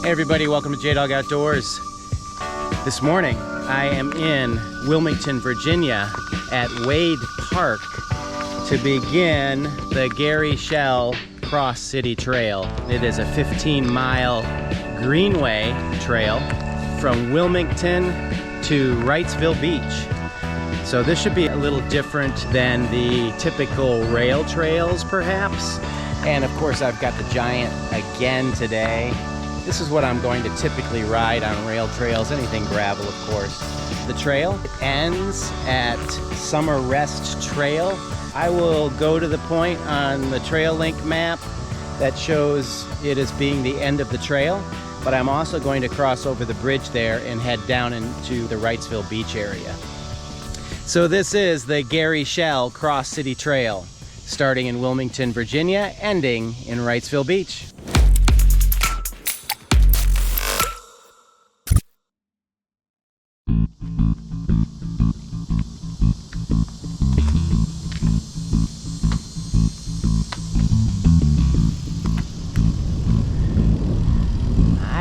Hey everybody, welcome to Jaydog Outdoors. This morning I am in Wilmington, Virginia at Wade Park to begin the Gary Shell Cross City Trail. It is a 15-mile greenway trail from Wilmington to Wrightsville Beach. So this should be a little different than the typical rail trails perhaps. And of course I've got the Giant again today. This is what I'm going to typically ride on rail trails, anything gravel of course. The trail ends at Summer Rest Trail. I will go to the point on the trail link map that shows it as being the end of the trail, but I'm also going to cross over the bridge there and head down into the Wrightsville Beach area. So this is the Gary Shell Cross City Trail, starting in Wilmington, Virginia, ending in Wrightsville Beach.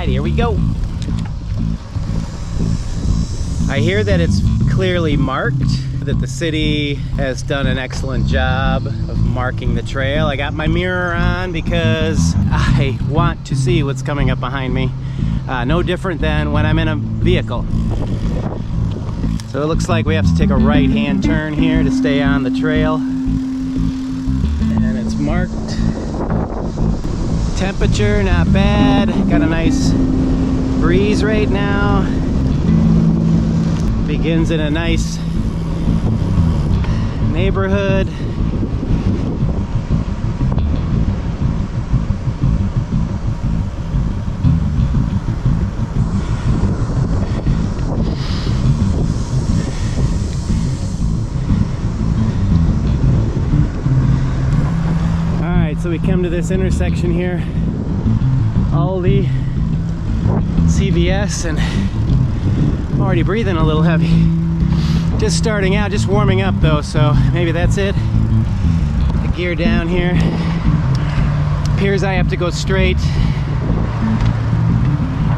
Here we go. I hear that it's clearly marked, that the city has done an excellent job of marking the trail. I got my mirror on because I want to see what's coming up behind me. No different than when I'm in a vehicle. So it looks like we have to take a right-hand turn here to stay on the trail. And it's marked. Temperature, not bad. Got a nice breeze right now. Begins in a nice neighborhood. So we come to this intersection here, Aldi, CVS, and I'm already breathing a little heavy. Just starting out, just warming up though, so maybe that's it. The gear down here. Appears I have to go straight,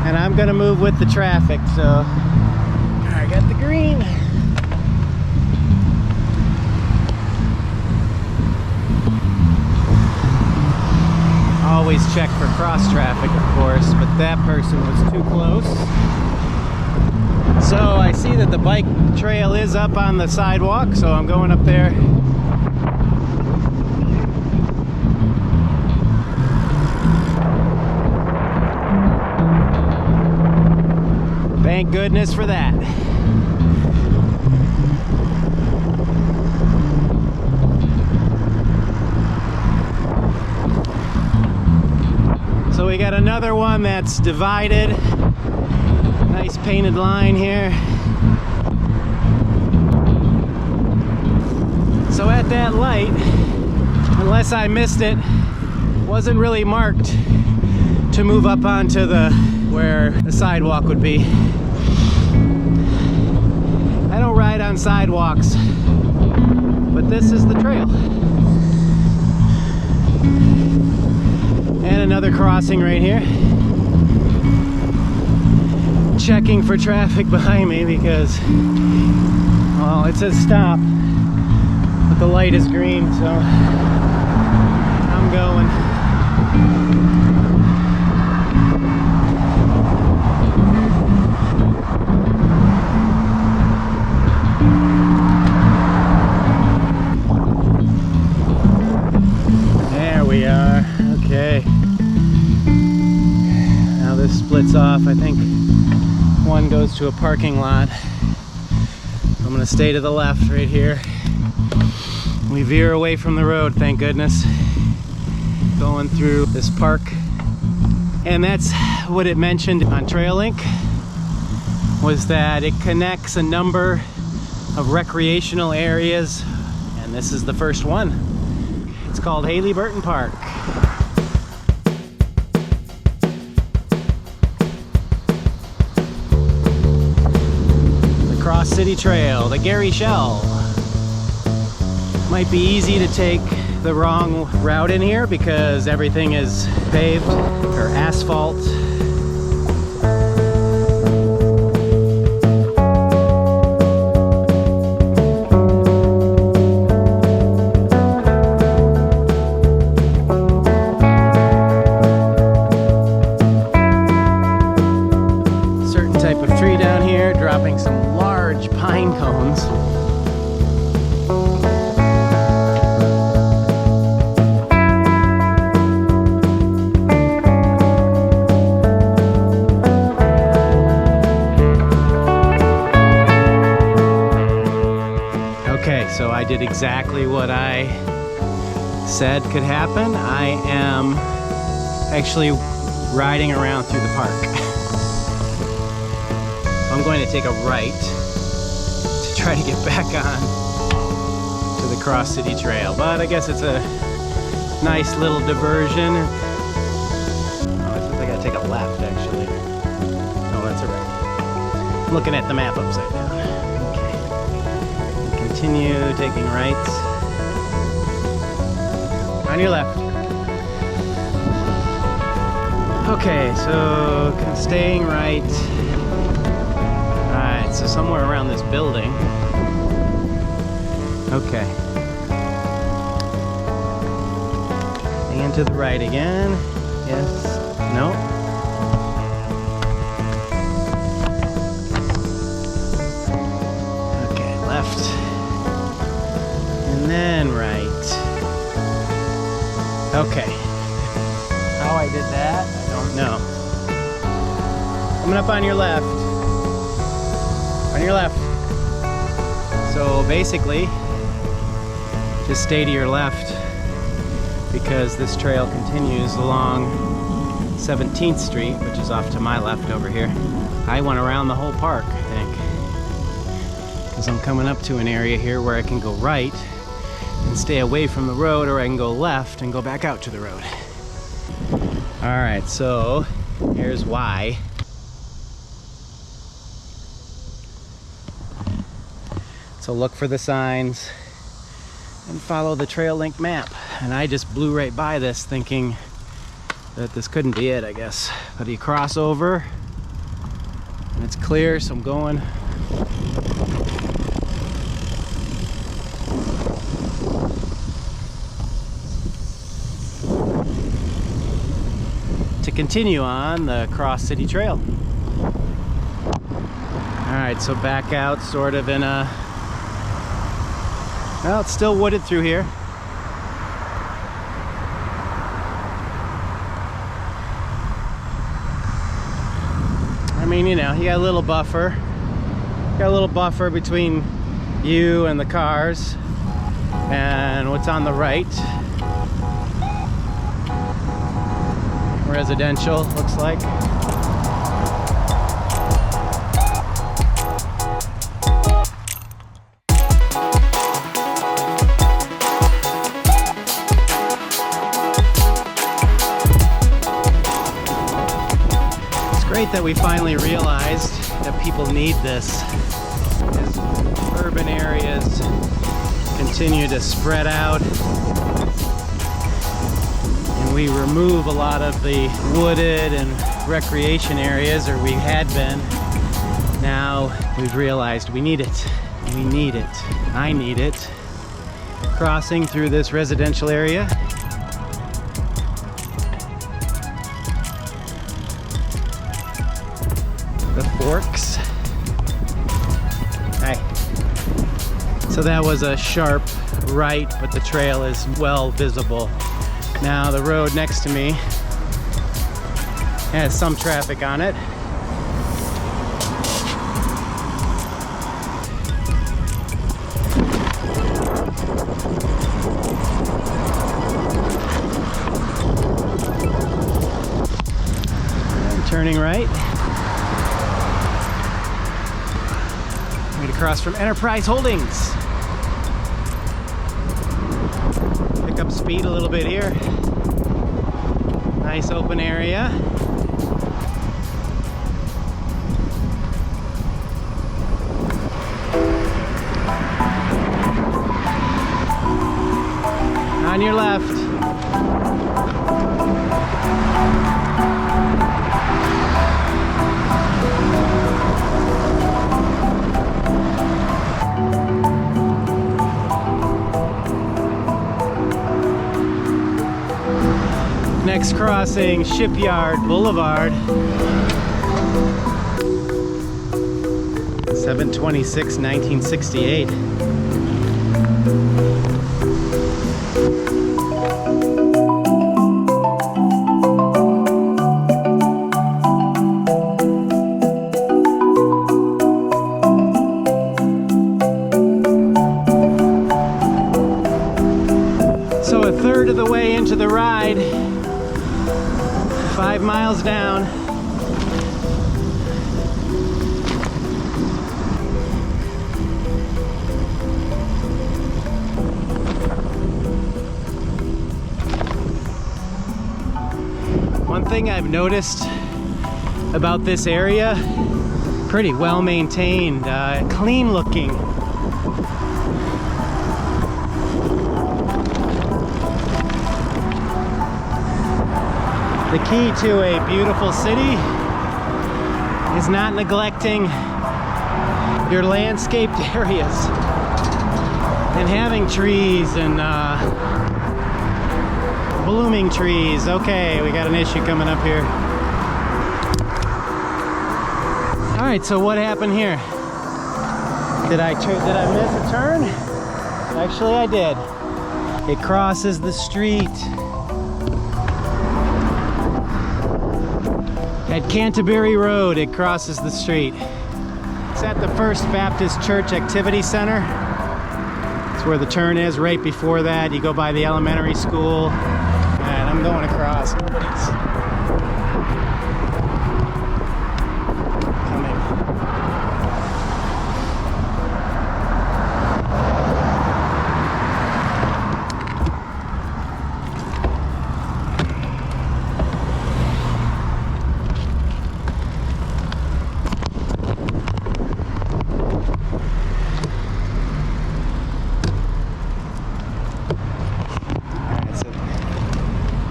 and I'm gonna move with the traffic, so I got the green. Always check for cross traffic, of course, but that person was too close. So I see that the bike trail is up on the sidewalk, so I'm going up there. Thank goodness for that. So we got another one that's divided. Nice painted line here. So at that light, unless I missed it, wasn't really marked to move up onto where the sidewalk would be. I don't ride on sidewalks, but this is the trail. And another crossing right here. Checking for traffic behind me because, well, it says stop, but the light is green, so I'm going. There we are. Okay. Now this splits off. I think one goes to a parking lot. I'm gonna stay to the left right here. We veer away from the road, thank goodness. Going through this park. And that's what it mentioned on TrailLink, was that it connects a number of recreational areas, and this is the first one. It's called Haleyburton Park. Cross City Trail, the Gary Shell. Might be easy to take the wrong route in here because everything is paved or asphalt. exactly what I said could happen. I am actually riding around through the park. I'm going to take a right to try to get back on to the Cross City Trail, but I guess it's a nice little diversion. Oh, it says I gotta take a left, actually. No, that's a right. I'm looking at the map upside down. Okay. Continue taking rights. On your left. Okay, so staying right. Alright, so somewhere around this building. Okay. And to the right again. Yes. No. Okay, left. And then right. Okay. How I did that, I don't know. Coming up on your left. On your left. So basically, just stay to your left because this trail continues along 17th Street, which is off to my left over here. I went around the whole park, I think, because I'm coming up to an area here where I can go right and stay away from the road, or I can go left and go back out to the road. All right, so here's why. So look for the signs and follow the trail link map. And I just blew right by this thinking that this couldn't be it, I guess. But you cross over and it's clear, so I'm going. To continue on the Cross City Trail. All right, so back out sort of in a, well, it's still wooded through here. I mean, you know, you got a little buffer. Got a little buffer between you and the cars and what's on the right. Residential, looks like. It's great that we finally realized that people need this as urban areas continue to spread out. We remove a lot of the wooded and recreation areas, or we had been. Now we've realized we need it. We need it. I need it. Crossing through this residential area. The forks. Hi. So that was a sharp right, but the trail is well visible. Now the road next to me has some traffic on it. And turning right. I'm going to cross from Enterprise Holdings. Pick up speed a little bit here. Nice open area. On your left. Next crossing, Shipyard Boulevard. 7/26/1968. So a third of the way into the ride, 5 miles down. One thing I've noticed about this area, pretty well maintained, clean looking. The key to a beautiful city is not neglecting your landscaped areas and having trees and blooming trees. Okay, we got an issue coming up here. All right, so what happened here? Did I miss a turn? Actually, I did. It crosses the street. At Canterbury Road, it crosses the street. It's at the First Baptist Church Activity Center. That's where the turn is. Right before that, you go by the elementary school. And I'm going across. Nobody's coming.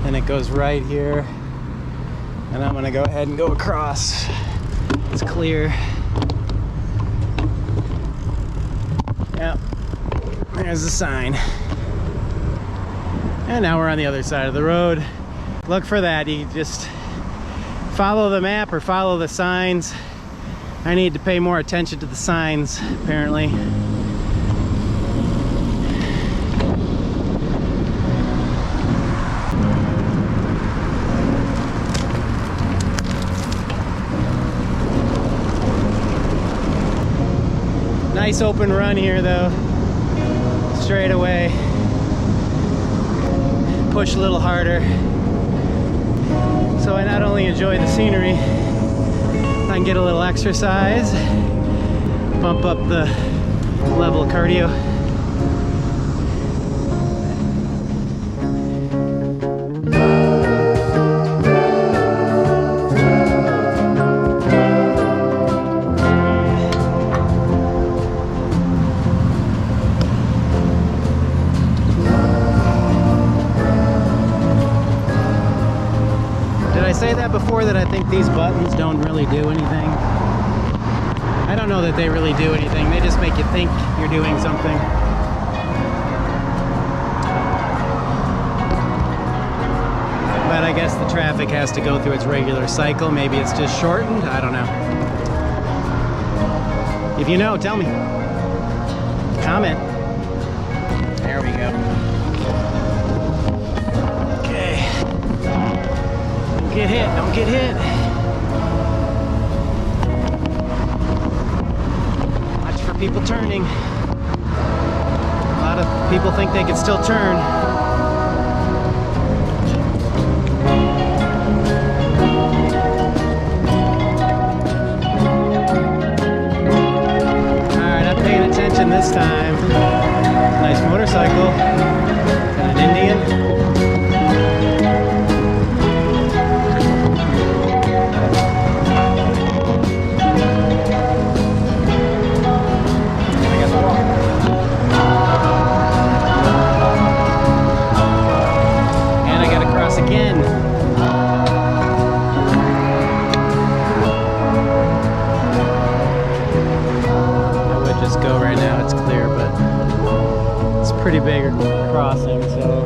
And it goes right here, and I'm gonna go ahead and go across. It's clear. Yep, there's the sign. And now we're on the other side of the road. Look for that. You just follow the map or follow the signs. I need to pay more attention to the signs, apparently. Nice open run here though. Straightaway. Push a little harder. So I not only enjoy the scenery, I can get a little exercise, bump up the level of cardio. Say that before, that I think these buttons don't really do anything. I don't know that they really do anything. They just make you think you're doing something. But I guess the traffic has to go through its regular cycle. Maybe it's just shortened. I don't know. If you know, tell me. Comment. There we go. Get hit, don't get hit. Watch for people turning. A lot of people think they can still turn. Alright, I'm paying attention this time. Nice motorcycle. Got an Indian. Again. I would just go right now, it's clear, but it's pretty big crossing, so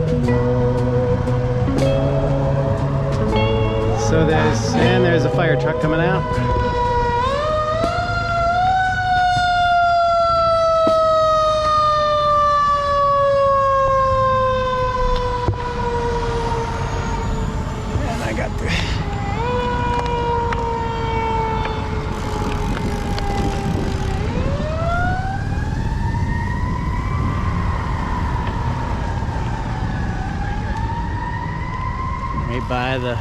there's a fire truck coming out. right by the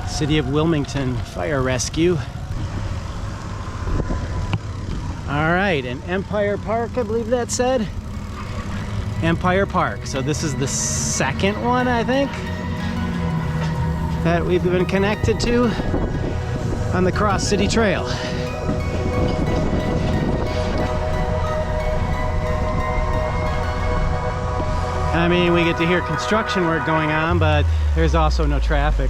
City of Wilmington Fire Rescue. All right, and Empire Park, I believe that said. Empire Park. So this is the second one, I think, that we've been connected to on the Cross City Trail. I mean, we get to hear construction work going on, but there's also no traffic.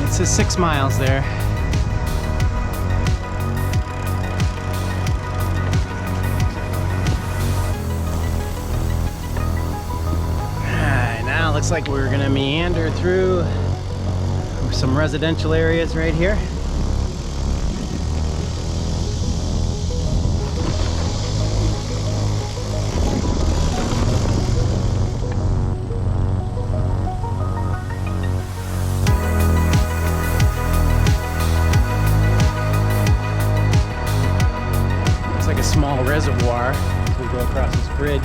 It says 6 miles there. Alright, now it looks like we're gonna meander through some residential areas right here. Small reservoir as we go across this bridge.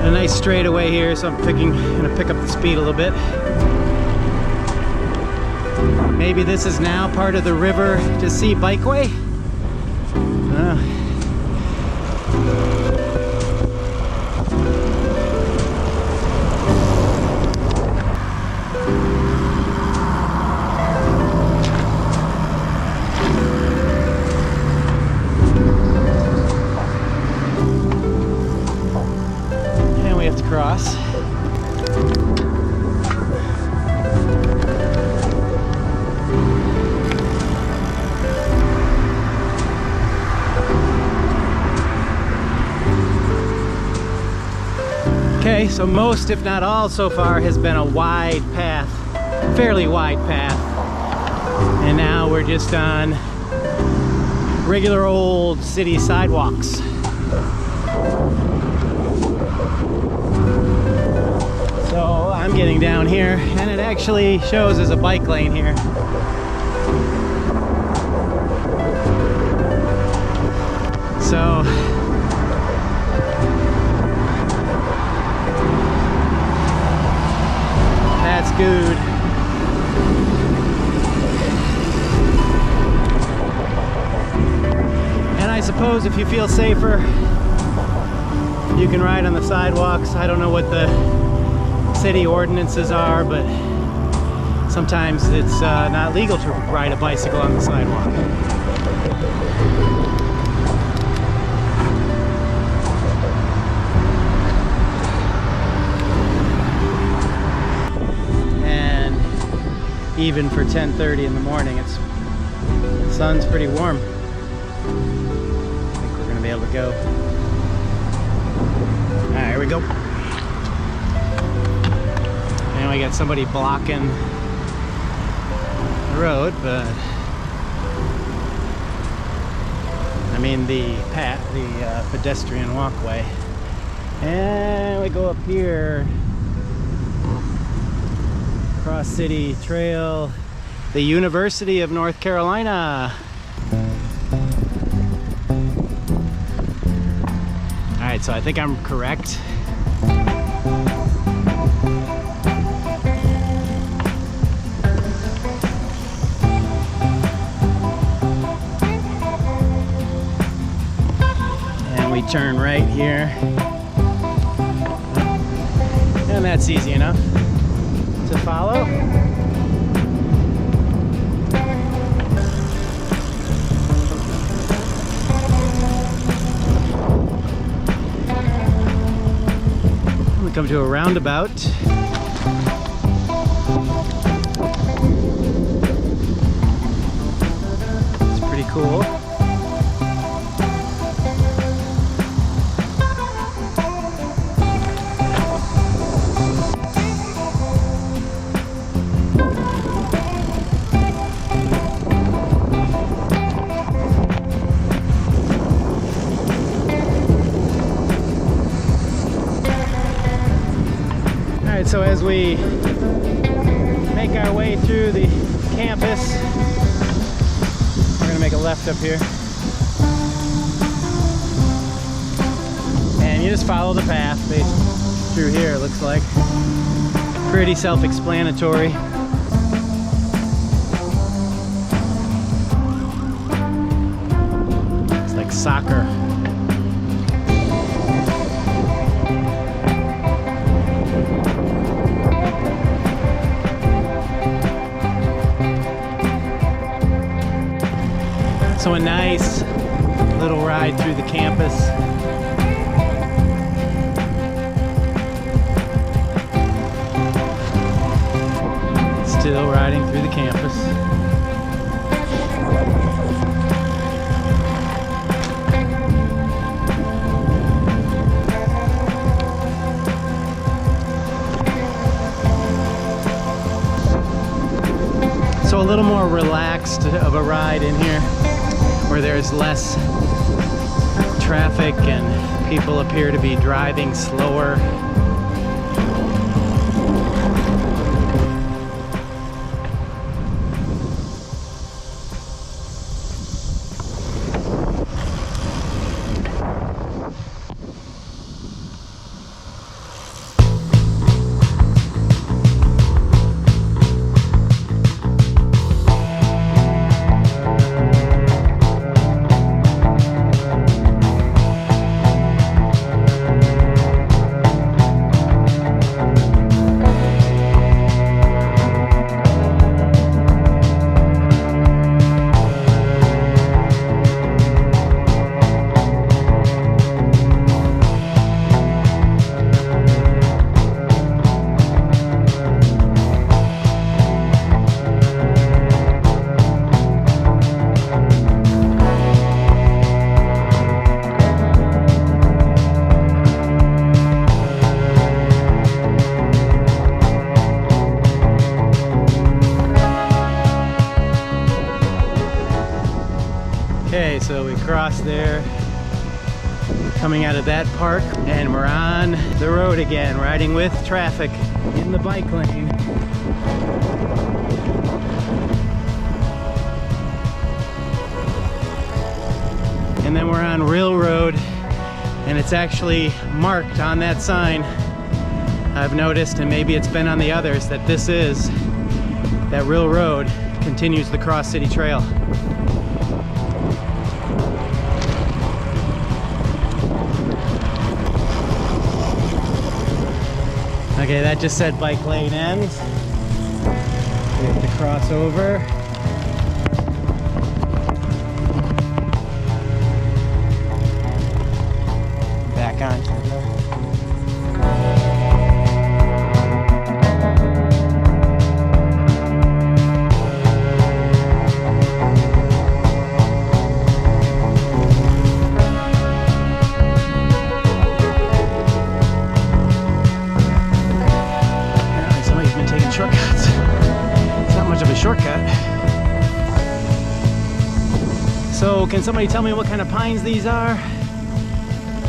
A nice straightaway here, so I'm gonna pick up the speed a little bit. Maybe this is now part of the River to Sea Bikeway. Cross. Okay, so most, if not all, so far has been a wide path, fairly wide path. And now we're just on regular old city sidewalks. So I'm getting down here, and it actually shows as a bike lane here. So that's good. And I suppose if you feel safer, you can ride on the sidewalks. I don't know what the city ordinances are, but sometimes it's not legal to ride a bicycle on the sidewalk. And even for 10:30 in the morning, the sun's pretty warm. I think we're gonna be able to go. All right, here we go. And we got somebody blocking the road, but I mean the pedestrian walkway. And we go up here, Cross City Trail, the University of North Carolina. All right, so I think I'm correct. We turn right here, and that's easy enough to follow. come to a roundabout. It's pretty cool. So as we make our way through the campus, we're gonna make a left up here. And you just follow the path through here, it looks like. Pretty self-explanatory. It's like soccer. So a nice little ride through the campus. Still riding through the campus. So a little more relaxed of a ride in here, where there's less traffic and people appear to be driving slower. Okay, so we crossed there, coming out of that park, and we're on the road again, riding with traffic in the bike lane. And then we're on Real Road, and it's actually marked on that sign. I've noticed, and maybe it's been on the others, that this is, that Real Road continues the Cross City Trail. Okay, that just said bike lane ends. We have to cross over. Back onto shortcuts. It's not much of a shortcut. So can somebody tell me what kind of pines these are?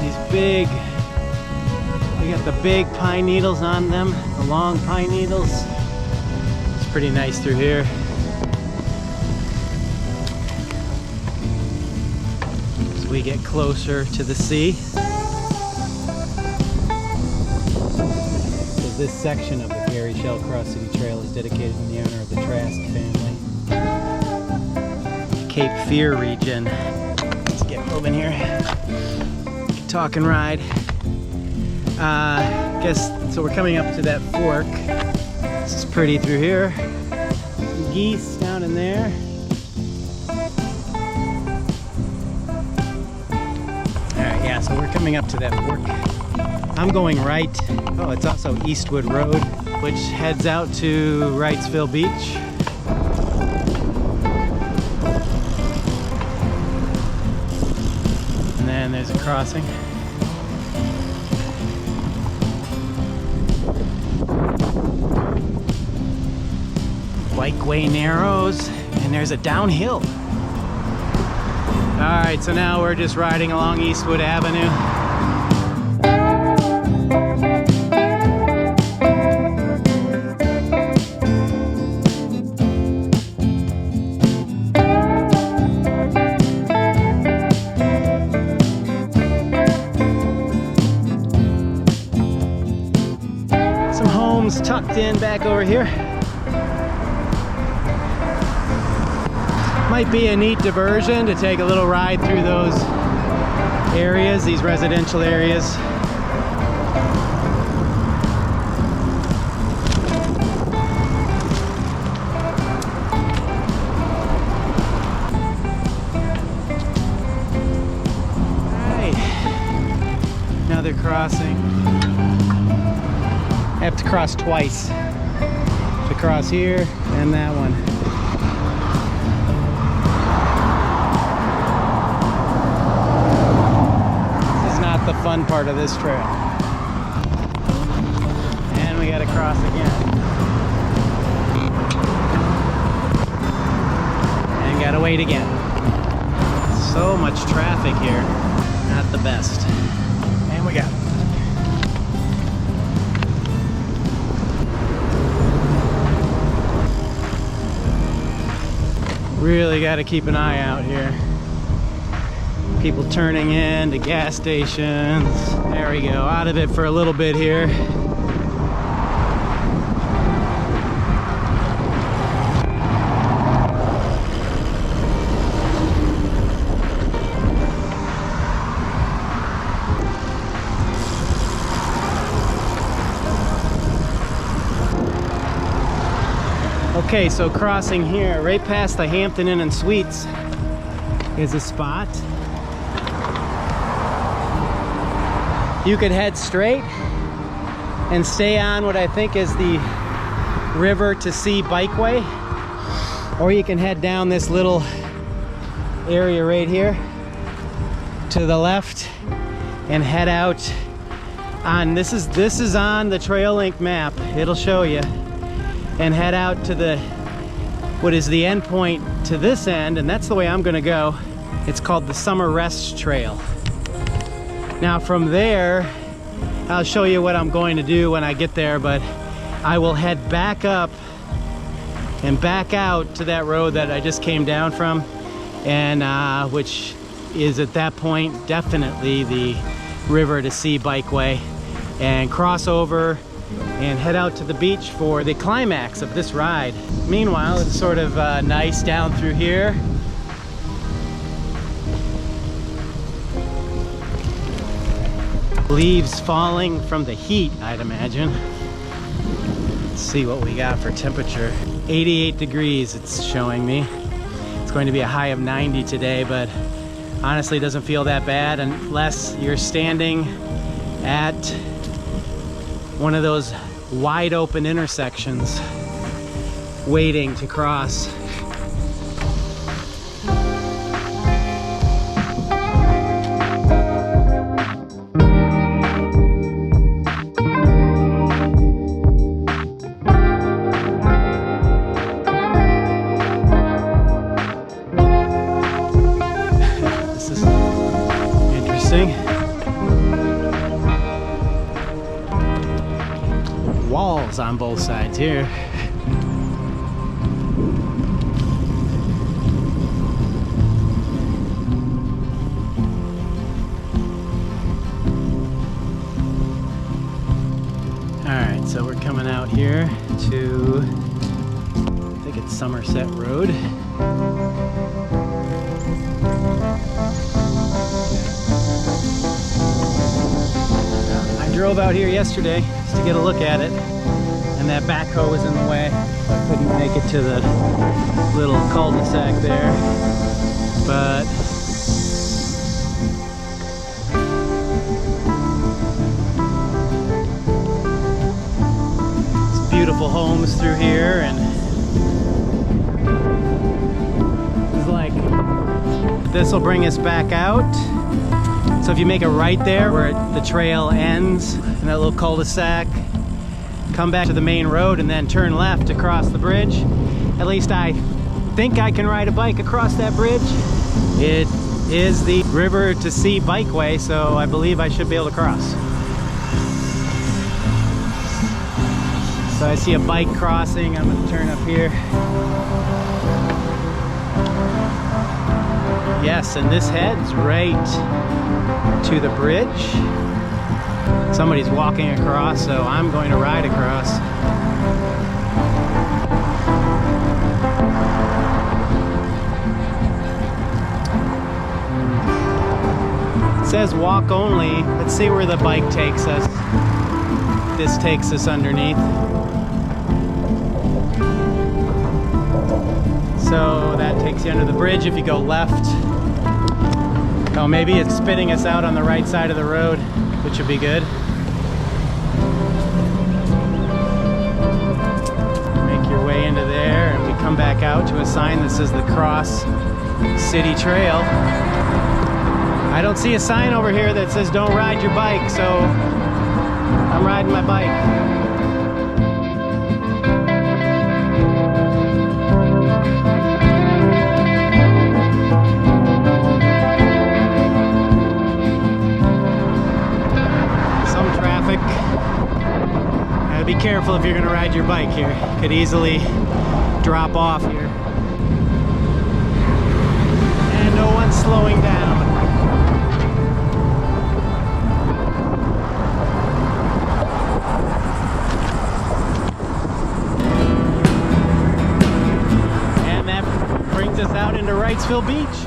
These big, they got the big pine needles on them, the long pine needles. It's pretty nice through here. As we get closer to the sea. This section of the Gary Shell Cross City Trail is dedicated in the honor of the Trask family. Cape Fear region. Let's get moving here. Talk and ride. Guess, so we're coming up to that fork. This is pretty through here. Some geese down in there. Alright, yeah, so we're coming up to that fork. I'm going right. Oh, it's also Eastwood Road, which heads out to Wrightsville Beach. And then there's a crossing. Bikeway narrows, and there's a downhill. All right, so now we're just riding along Eastwood Avenue. Some homes tucked in back over here. Might be a neat diversion to take a little ride through those areas, these residential areas. Alright, another crossing. I have to cross twice. To cross here and that one. The fun part of this trail. And we gotta cross again. And gotta wait again. So much traffic here. Not the best. And we got it. Really gotta keep an eye out here. People turning in to gas stations. There we go, out of it for a little bit here. Okay, so crossing here, right past the Hampton Inn and Suites is a spot. You could head straight and stay on what I think is the river to sea bikeway, or you can head down this little area right here to the left and head out on, this is on the Trail Link map, it'll show you, and head out to the, what is the end point to this end, and that's the way I'm gonna go. It's called the Summer Rest Trail. Now from there, I'll show you what I'm going to do when I get there, but I will head back up and back out to that road that I just came down from, and which is at that point definitely the river to sea bikeway, and cross over and head out to the beach for the climax of this ride. Meanwhile, it's sort of nice down through here. Leaves falling from the heat, I'd imagine. Let's see what we got for temperature. 88 degrees it's showing me. It's going to be a high of 90 today, but honestly it doesn't feel that bad unless you're standing at one of those wide open intersections waiting to cross. Walls on both sides here. Alright, so we're coming out here to, I think it's Sumerset Road. I drove out here yesterday just to get a look at it, and that backhoe was in the way. I couldn't make it to the little cul-de-sac there, but beautiful homes through here, and it's like this will bring us back out. So if you make a right there where the trail ends in that little cul-de-sac, come back to the main road and then turn left across the bridge. At least I think I can ride a bike across that bridge. It is the river to sea bikeway, so I believe I should be able to cross. So I see a bike crossing. I'm gonna turn up here. Yes, and this heads right to the bridge. Somebody's walking across, so I'm going to ride across. It says walk only. Let's see where the bike takes us. This takes us underneath. So that takes you under the bridge if you go left. Oh, maybe it's spitting us out on the right side of the road, which would be good. Make your way into there, and we come back out to a sign that says the Cross City Trail. I don't see a sign over here that says don't ride your bike, so I'm riding my bike. Be careful if you're going to ride your bike here. Could easily drop off here. And no one's slowing down. And that brings us out into Wrightsville Beach.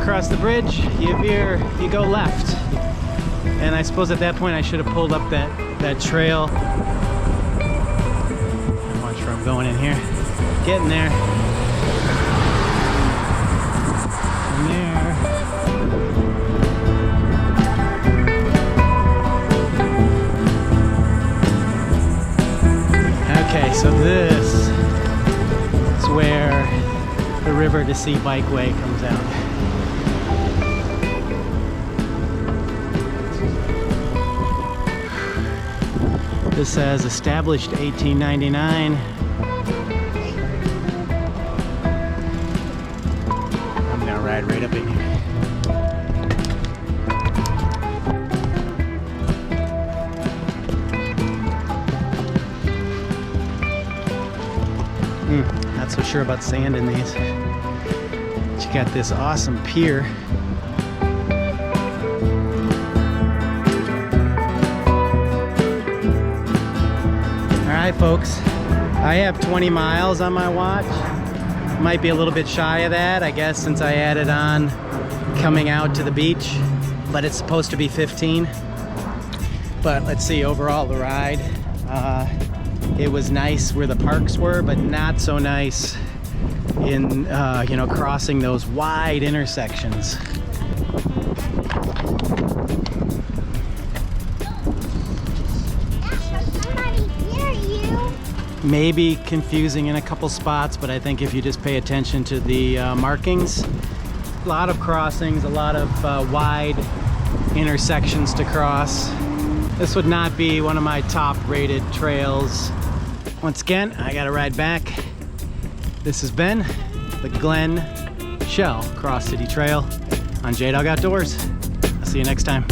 Across the bridge, you go left, and I suppose at that point I should have pulled up that trail. Watch where I'm going in here. Getting there. And there. Okay, so this is where the river to sea bikeway comes out. This says established 1899. I'm gonna ride right up in here. Not so sure about sand in these. But you got this awesome pier. Alright folks, I have 20 miles on my watch. Might be a little bit shy of that, I guess, since I added on coming out to the beach, but it's supposed to be 15. But let's see, overall the ride, it was nice where the parks were, but not so nice in you know, crossing those wide intersections. Maybe confusing in a couple spots, but I think if you just pay attention to the markings, a lot of crossings, a lot of wide intersections to cross. This would not be one of my top rated trails. Once again, I gotta ride back. This has been the Glen Shell Cross City Trail on Jaydog Outdoors. I'll see you next time.